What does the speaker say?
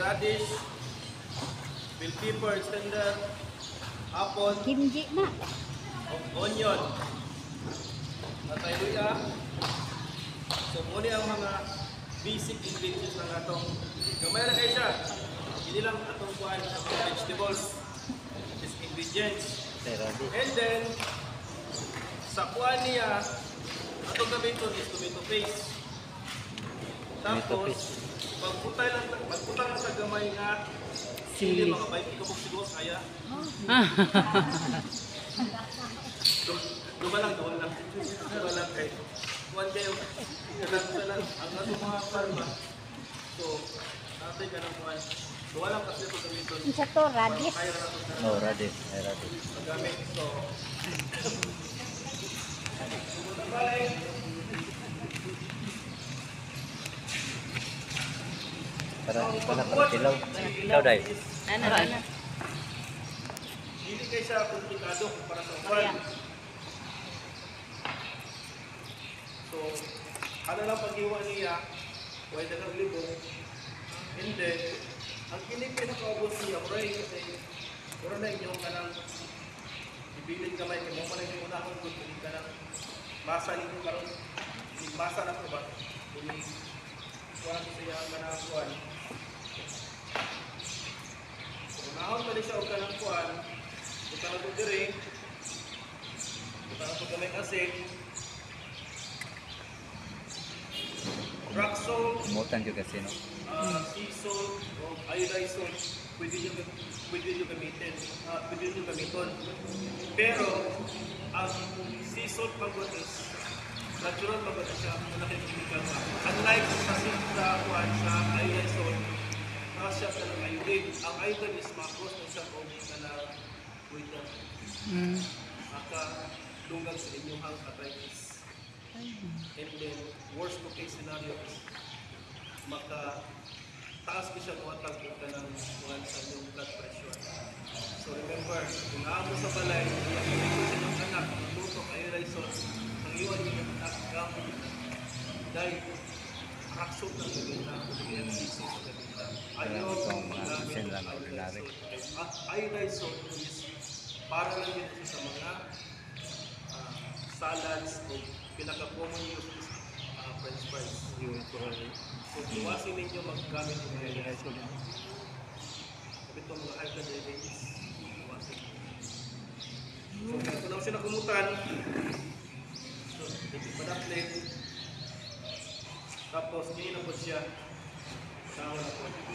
radish, bell pepper, extender, apple, Kimchi na. onion, atay luya. So muna ang mga basic ingredients na natong. Gamay na kayo siya. Hindi lang atong kuhaan sa vegetables, these ingredients. And then, sa kuhaan niya, atong gamiton is tomato paste. Tapos, pagpunta lang sa gamay nga, hindi makabait ikabok siguro kaya. Duma lang kay kuhan kayo. Kalang ang atong mga farma. So, natin ka ng kuhan. So, walang kasi ito gamiton. Isa to, radish. Oh, radish. Ay, radish. Magamit. So, para kilaw. Kilaw dai. Ano? hindi kayo siya komplikado para sa kuhan. So, ano lang pag-iwa niya, pwede kang libong. And then, ang pinakaubos niya, kasi puro na inyong kanang ibilin kamay, kaya mo pa na yung unahon kung piling ka ng masa ninyo karon. Masa na po ba? Kung kuhan siya ang manakuhan. So, unahon pa rin siya o ka ng kuhan, punta na po diri, punta na po kamay asin, rock salt, Umutan juga kasi, no? sea salt o iodized salt, pwede nyo gamitin. Pero, ang sea salt pagod is natural pagod siya, malaking chemical pa. Unlike kasi sa iodized salt, siya ka ng iodine. Ang iodine is macros na siya kung ka na waiter. Maka-lunggang sa inyong arthritis. And then, worst case scenario is maka-taas ko siya kuwatag ka ng kuwan sa inyong blood pressure. So remember, kung naamo sa balay, iyakin ko siya ng anak, maglutok, iodized salt, ang iwan niyo yung anak gamit dahil aksyon ng gagawin na kung sisi sa gagawin. Ayaw iodized salt is para lang yun sa mga salads o pinaka-common use is french fries. So, iwasin ninyo maggamit ng iodized salt. Kapit itong mga high blood diabetes, iwasin. So, kung na siya nakumutan, so, padaklit, tapos, ngayon na po siya, tawag na po.